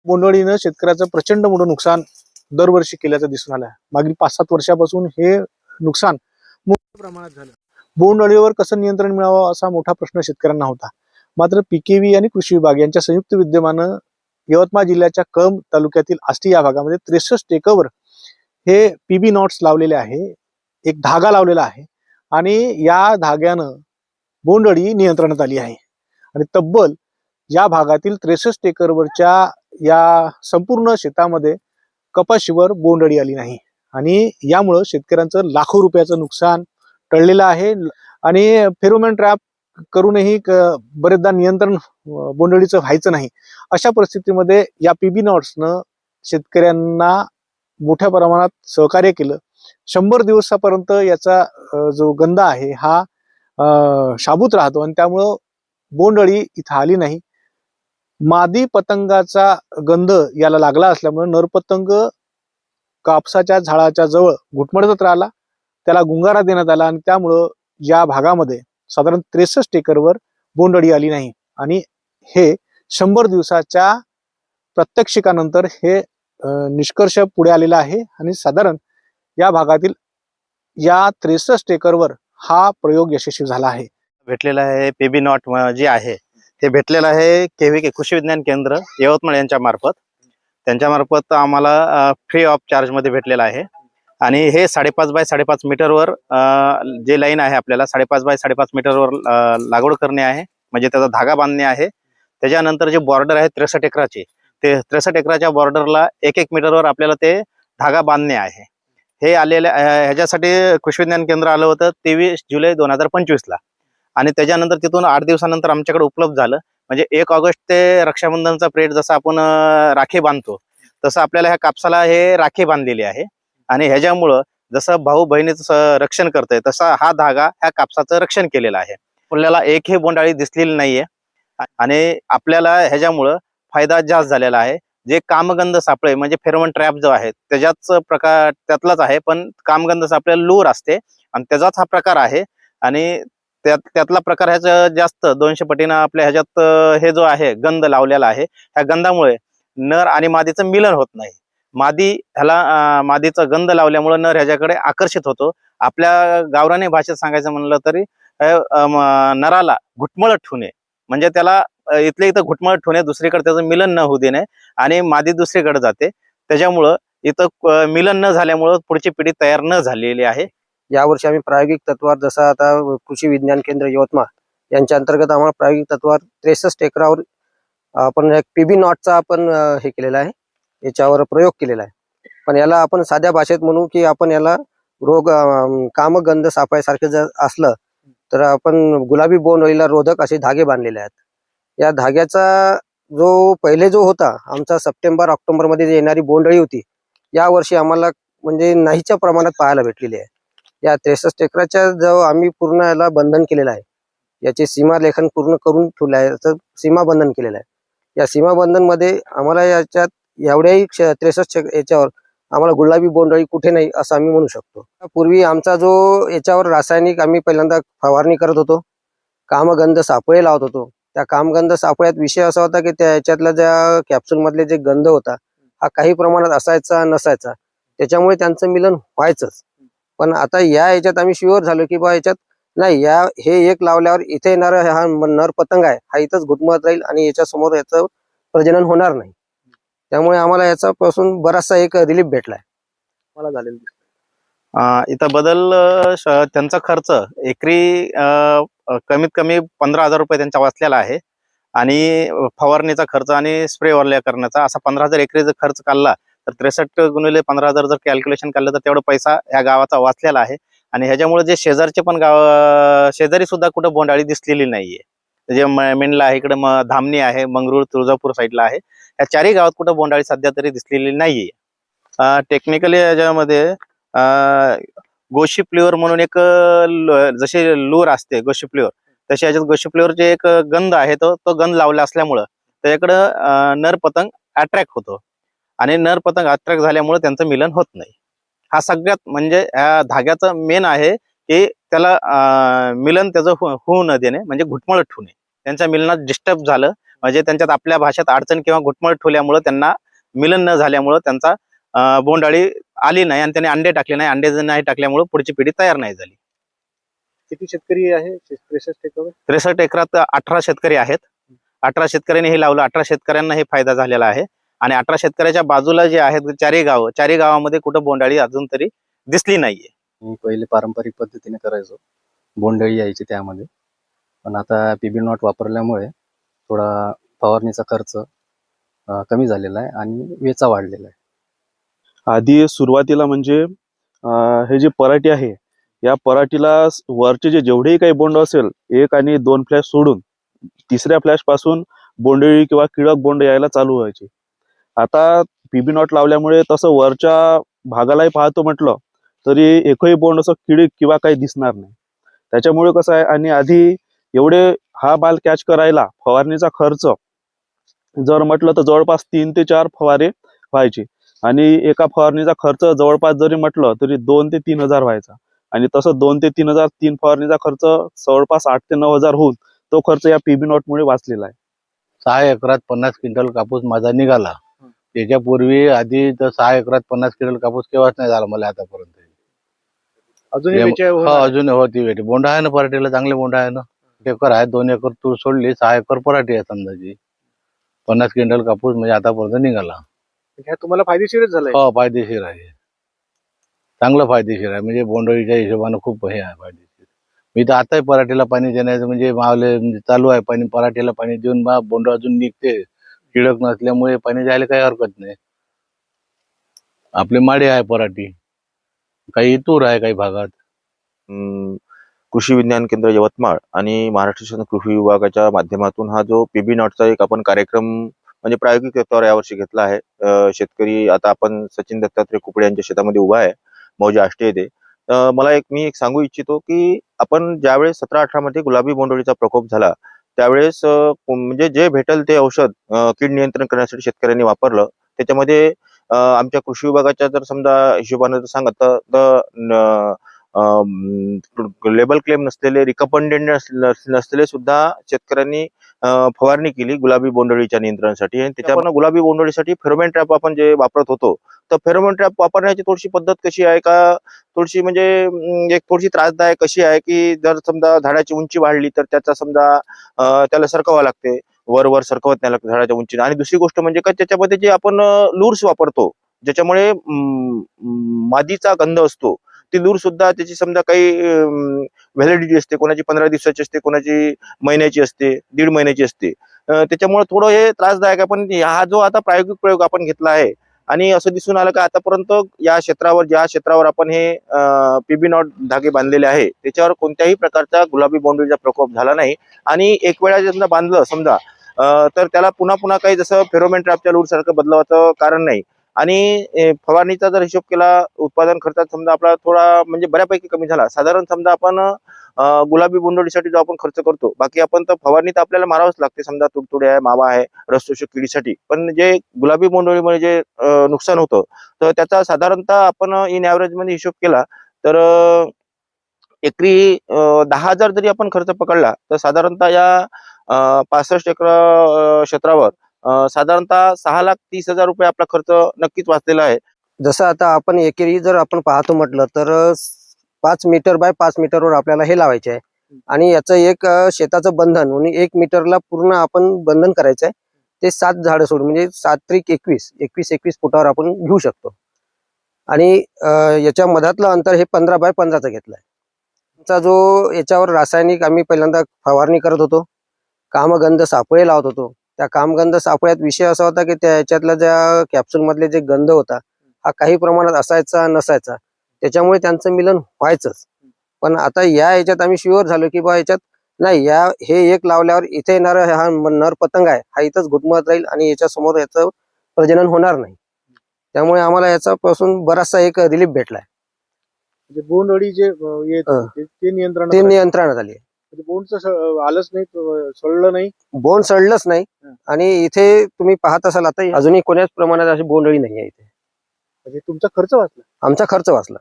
बोंडअळीनं शेतकऱ्याचं प्रचंड मोठं नुकसान दरवर्षी केल्याचं दिसून आलं आहे। मागील 5-7 वर्षापासून हे नुकसान मोठ्या प्रमाणात झालं। बोंडअळीवर कसं नियंत्रण मिळावं असा मोठा प्रश्न शेतकऱ्यांना होता। मात्र पीकेव्ही आणि कृषी विभाग यांच्या संयुक्त विद्यमानं यवतमाळ जिल्ह्याच्या कळंब तालुक्यातील आष्टी या भागामध्ये 63 एकरवर हे पीबी नॉट्स लावलेले आहे। एक धागा लावलेला आहे आणि या धाग्यानं बोंडअळी नियंत्रणात आली आहे आणि तब्बल या भागातील 63 एकरवरच्या या संपूर्ण शेतामध्ये कपाशीवर बोंडअळी आली नाही आणि यामुळे शेतकऱ्यांचं लाखो रुपयाचं नुकसान टळलेलं आहे। आणि फेरोमोन ट्रॅप करूनही बरेचदा नियंत्रण बोंडअळीचं व्हायचं नाही। अशा परिस्थितीमध्ये या पीबी नॉट्सनं शेतकऱ्यांना मोठ्या प्रमाणात सहकार्य केलं। 100 दिवसापर्यंत याचा जो गंध आहे हा शाबूत राहतो आणि त्यामुळं बोंडअळी इथं आली नाही। मादी पतंगाचा गंध याला लागला असल्यामुळे नरपतंग कापसाच्या झाडाच्या जवळ घुटमळत राहिला, त्याला गुंगारा देण्यात आला आणि त्यामुळं या भागामध्ये साधारण 63 एकरवर बोंडअळी आली नाही। आणि हे 100 दिवसाच्या प्रात्यक्षिकानंतर हे निष्कर्ष पुढे आलेला आहे आणि साधारण या भागातील या 63 एकरवर हा प्रयोग यशस्वी झाला आहे। भेटलेला आहे पीबी नॉट जे आहे ते भेटलेलं आहे केव्हीके कृषी विज्ञान केंद्र यवतमाळ यांच्या मार्फत। त्यांच्या मार्फत आम्हाला फ्री ऑफ चार्ज मध्ये भेटलेला आहे आणि हे 5.5 बाय 5.5 मीटरवर जे लाईन आहे आपल्याला 5.5 बाय 5.5 मीटरवर लागवड करणे आहे, म्हणजे त्याचा धागा बांधणे आहे। त्याच्यानंतर जे बॉर्डर आहे 63 एकराची, ते 63 एकराच्या बॉर्डरला 1-1 मीटरवर आपल्याला ते धागा बांधणे आहे। हे आलेले ह्याच्यासाठी कृषी विज्ञान केंद्र आलं होतं 23 जुलै 2025 ला आणि त्याच्यानंतर तिथून 8 दिवसानंतर आमच्याकडे उपलब्ध झालं। म्हणजे 1 ऑगस्ट ते रक्षाबंधनचा पिरियड जसं आपण राखी बांधतो तसं आपल्याला ह्या कापसाला हे राखी बांधलेली आहे आणि ह्याच्यामुळं जसं भाऊ बहिणीचं रक्षण करतंय तसा हा धागा ह्या कापसाचं रक्षण केलेलं आहे। आपल्याला एकही बोंडअळी दिसलेली नाहीये आणि आपल्याला ह्याच्यामुळं फायदा जास्त झालेला आहे। जे कामगंध सापळे म्हणजे फेरोमोन ट्रॅप जो आहे त्याच्याच प्रकार त्यातलाच आहे, पण कामगंध सापळे लूर असते आणि त्याचाच हा प्रकार आहे आणि त्यातला प्रकार ह्याचा जास्त 200 पटीनं आपल्या ह्याच्यात हे जो आहे गंध लावलेला आहे, ह्या गंधामुळे नर आणि मादीचं मिलन होत नाही। मादी ह्याला मादीचा गंध लावल्यामुळे नर ह्याच्याकडे आकर्षित होतो। आपल्या गावरानी भाषेत सांगायचं म्हणलं तरी नराला घुटमळत ठेवणे, म्हणजे त्याला इथल्या इथं घुटमळत ठेवणे, दुसरीकडे त्याचं मिलन न होऊ देणे आणि मादी दुसरीकडे जाते। त्याच्यामुळं इथं मिलन न झाल्यामुळं पुढची पिढी तयार न झालेली आहे। यावर्षी आम्ही प्रायोगिक तत्वावर जसं आता कृषी विज्ञान केंद्र यवतमाळ यांच्या अंतर्गत आम्हाला प्रायोगिक तत्वावर 63 एकरावर आपण एक पीबी नॉटचा आपण हे केलेला आहे, याच्यावर प्रयोग केलेला आहे। पण याला आपण साध्या भाषेत म्हणू की आपण याला रोग कामगंध सापळ्यासारखे जर असलं तर आपण गुलाबी बोंडअळीला रोधक असे धागे बांधलेले आहेत। या धाग्याचा जो पहिले जो होता आमचा सप्टेंबर-ऑक्टोबर मध्ये येणारी बोंडअळी होती, या वर्षी आम्हाला म्हणजे नाहीच्या प्रमाणात पाहायला भेटलेली आहे। या 63 एकराच्या जो आम्ही पूर्ण याला बंधन केलेलं आहे, याचे सीमालेखन पूर्ण करून ठेवलं आहे, तर सीमा बंधन केलेलं आहे। या सीमा बंधन मध्ये आम्हाला याच्यात एवढ्याही 63 याच्यावर आम्हाला गुलाबी बोंडअळी कुठे नाही असं आम्ही म्हणू शकतो। पूर्वी आमचा जो याच्यावर रासायनिक आम्ही पहिल्यांदा फवारणी करत होतो, कामगंध सापळे लावत होतो। त्या कामगंध सापळ्यात विषय असा होता की त्या याच्यातल्या ज्या कॅप्सूल मधले जे गंध होता हा काही प्रमाणात असायचा नसायचा, त्याच्यामुळे त्यांचं मिलन व्हायचंच। पण आता या याच्यात आम्ही शुअर झालो की बा याच्यात नाही, हे एक लावल्यावर इथे येणारा हा नर पतंग आहे हा इथंच घुटमळत राहील आणि याच्या समोर याचं प्रजनन होणार नाही। त्यामुळे आम्हाला याचा पासून बराचसा एक रिलीफ भेटलाय मला झालेला। इथं बदल त्यांचा खर्च एकरी कमीत कमी 15,000 रुपये त्यांचा वाचलेला आहे आणि फवारणीचा खर्च आणि स्प्रे वरल्या करण्याचा असा 15,000 एकरी जर खर्च काढला तर 63 गुणिले 15,000 जर कॅल्क्युलेशन काढलं तर तेवढा पैसा ह्या गावाचा वाचलेला आहे। आणि ह्याच्यामुळे जे शेजारचे पण गाव शेजारी सुद्धा कुठं बोंडअळी दिसलेली नाहीये। जे मेनला आहे इकडे धामणी आहे, मंगरूळ, तुळजापूर साईडला आहे, या चारही गावात कुठं बोंडअळी सध्या तरी दिसलेली नाहीये। टेक्निकली याच्यामध्ये गोशी प्लेअर म्हणून एक जसे लूर असते गोशी प्लेअर, तसे याच्यात गोशी प्लेअरचे एक गंध आहे, तो गंध लावला असल्यामुळं त्याच्याकडं नर पतंग अट्रॅक्ट होतो आणि नर पतंग अट्रॅक्ट झाल्यामुळे त्यांचं मिलन होत नाही। हा सगळ्यात म्हणजे ह्या धाग्याचं मेन आहे की त्याला मिलन त्याचं होऊ न देणे, म्हणजे घुटमळत ठेवणे। त्यांच्या मिलनात डिस्टर्ब झालं म्हणजे त्यांच्यात आपल्या भाषेत अडचण किंवा घुटमळ ठेवल्यामुळं त्यांना मिलन न झाल्यामुळं त्यांचा बोंडअळी आली नाही आणि त्यांनी अंडे टाकले नाही. अंडे नाही टाकल्यामुळं पुढची पिढी तयार नाही झाली. किती शेतकरी आहे 63 एकरावर? 63 एकरात 18 शेतकरी आहेत. 18 शेतकऱ्यांनी हे लावलं. 18 शेतकऱ्यांना हे फायदा झालेला आहे. आणि 18 शेतकऱ्याच्या बाजूला जे आहेत चारही गावामध्ये कुठं बोंडअळी अजून तरी दिसली नाहीये. मी पहिले पारंपरिक पद्धतीने करायचो, बोंडअळी यायची त्यामध्ये. पण आता पीबी नॉट वापरल्यामुळे थोडा फवारणीचा खर्च कमी झालेला आहे आणि वेचा वाढलेला आहे. आधी सुरुवातीला म्हणजे हे जे पराठी आहे, या पराठीला वरचे जेवढेही काही बोंड असेल 1 आणि 2 फ्लॅश सोडून 3ऱ्या फ्लॅश पासून बोंडअळी किंवा कीडक बोंड यायला चालू व्हायचे. आता पीबी नॉट लावल्यामुळे तसं वरच्या भागालाही पाहतो म्हटलं तरी एकही बोंड असं किडीक किंवा काही दिसणार नाही. त्याच्यामुळे कसं आहे, आणि आधी एवढे हा माल कॅच करायला फवारणीचा खर्च जर म्हटलं तर जवळपास 3 ते 4 फवारे व्हायचे आणि एका फवारणीचा खर्च जवळपास जरी म्हटलं तरी 2 ते 3 हजार व्हायचा. आणि तसं 2 ते 3 हजार 3 फवारणीचा खर्च जवळपास 8 ते 9 हजार होऊन तो खर्च या पीबी नॉट मुळे वाचलेला आहे. 6 एकरात 50 क्विंटल कापूस माझा निघाला. त्याच्यापूर्वी आधी तर 6 एकरात 50 क्विंटल कापूस केव्हाच नाही झाला मला आतापर्यंत. अजूनही हो बेचाळीस होणार. अजून होती भेटी. बोंड आहे ना पराठीला, चांगले बोंड आहे ना. एकर आहे, 2 एकर तूर सोडली, 6 एकर पराठी आहे समजाची. 50 क्विंटल कापूस म्हणजे आतापर्यंत निघाला. ह्या तुम्हाला फायदेशीरच झालाय. हो फायदेशीर आहे, चांगलं फायदेशीर आहे. म्हणजे बोंडअळीच्या हिशोबानं खूप हे आहे फायदेशीर. मी तर आताही पराठीला पाणी देण्याचं म्हणजे मावले म्हणजे चालू आहे पाणी. पराठीला पाणी देऊन बोंड अजून निघते. किडक नसल्यामुळे पाणी द्यायला काही हरकत नाही. आपली माडी आहे पराठी, काही तूर आहे काही भागात. कृषी विज्ञान केंद्र यवतमाळ आणि महाराष्ट्र शासन कृषी विभागाच्या माध्यमातून हा जो पीबी नॉटचा एक आपण कार्यक्रम म्हणजे प्रायोगिक तत्वावर यावर्षी घेतला आहे. शेतकरी आता आपण सचिन दत्तात्रय कुपडे यांच्या शेतामध्ये उभा आहे, मौजे आष्टे येथे. मला मी एक सांगू इच्छितो की आपण ज्यावेळेस 17-18 मध्ये गुलाबी बोंडअळीचा प्रकोप झाला त्यावेळेस म्हणजे जे भेटल ते औषध कीड नियंत्रण करण्यासाठी शेतकऱ्यांनी वापरलं. त्याच्यामध्ये आमच्या कृषी विभागाच्या जर समजा हिशोबाने जर सांगत तर लेबल क्लेम नसलेले, रिकमेंडेड नसलेले सुद्धा शेतकऱ्यांनी फवारणी केली गुलाबी बोंडअळीच्या नियंत्रणासाठी. आणि त्याच्यावर गुलाबी बोंडअळीसाठी फेरोमोन ट्रॅप आपण जे वापरत होतो, तर फेरोमोन ट्रॅप वापरण्याची थोडीशी पद्धत कशी आहे का, थोडीशी म्हणजे एक थोडीशी त्रासदायक कशी आहे की जर समजा झाडाची उंची वाढली तर त्याचा समजा त्याला सरकवावं लागते, वर सरकवत नाही लागतं झाडाच्या उंचीने. आणि दुसरी गोष्ट म्हणजे का त्याच्यामध्ये जे आपण लूर्स वापरतो ज्याच्यामुळे मादीचा गंध असतो, ती लूर सुद्धा त्याची समजा काही व्हॅलिडिटी असते, कोणाची 15 दिवसाची असते, कोणाची महिन्याची असते, 1.5 महिन्याची असते. त्याच्यामुळे थोडं हे त्रासदायक आहे. पण हा जो आता प्रायोगिक प्रयोग आपण घेतला आहे आणि असं दिसून आलं का आतापर्यंत या क्षेत्रावर ज्या क्षेत्रावर आपण हे पीबी नॉट धागे बांधलेले आहे त्याच्यावर कोणत्याही प्रकारचा गुलाबी बोंडअळीचा प्रकोप झाला नाही. आणि एक वेळा जर बांधलं समजा तर त्याला पुन्हा काही जसं फेरोमोन ट्रॅपच्या लूर सारखं बदलावाचं कारण नाही. आणि फवारणीचा जर हिशोब केला उत्पादन खर्चात समजा आपला थोडा म्हणजे बऱ्यापैकी कमी झाला. साधारण समजा आपण गुलाबी बोंडअळीसाठी जो आपण खर्च करतो, बाकी आपण तर फवारणी तर आपल्याला मारावंच लागते, समजा तुडतुडे आहे, मावा आहे, रसशोषक किडीसाठी. पण जे गुलाबी बोंडअळीमुळे जे नुकसान होतं तर त्याचा साधारणतः आपण इन ॲव्हरेज मध्ये हिशोब केला तर एकरी 10,000 जरी आपण खर्च पकडला तर साधारणतः या 65 एकर क्षेत्रावर साधारणतः 6,30,000 रुपये आपला खर्च नक्कीच वाचलेला आहे. जसं आता आपण एकरी जर आपण पाहतो म्हटलं तर 5 मीटर बाय 5 मीटरवर आपल्याला हे लावायचे आहे. आणि याचं एक शेताचं बंधन म्हणून 1 मीटरला पूर्ण आपण बंधन करायचं आहे. ते 7 झाडं सोडून म्हणजे 7 त्रिक 21 फुटावर आपण घेऊ शकतो. आणि याच्या मधातलं अंतर हे 15 बाय 15चं घेतलंय. चा जो याच्यावर रासायनिक आम्ही पहिल्यांदा फवारणी करत होतो, कामगंध सापळे लावत होतो. त्या कामगंध सापळ्यात विषय असा होता की त्या याच्यातल्या ज्या कॅप्सूल मधले जे गंध होता हा काही प्रमाणात असायचा नसायचा, त्याच्यामुळे त्यांचं मिलन व्हायचंच. पण आता या याच्यात आम्ही शुअर झालो की बा याच्यात नाही, हे एक लावल्यावर इथे येणारा हा नर पतंग आहे हा इथंच घुटमळत राहील आणि याच्या समोर याचं प्रजनन होणार नाही. त्यामुळे आम्हाला याच्यापासून बराचसा एक रिलीफ भेटलाय. म्हणजे बोंडअळी जे येत ते नियंत्रणात आली. बोंडचं आलंच नाही, सडलं नाही, बोंड सडलंच नाही. आणि इथे तुम्ही पाहत असाल आता अजूनही कोण्याच प्रमाणात अशी बोंडअळी नाही आहे इथे. म्हणजे तुमचा खर्च वाचला. आमचा खर्च वाचला.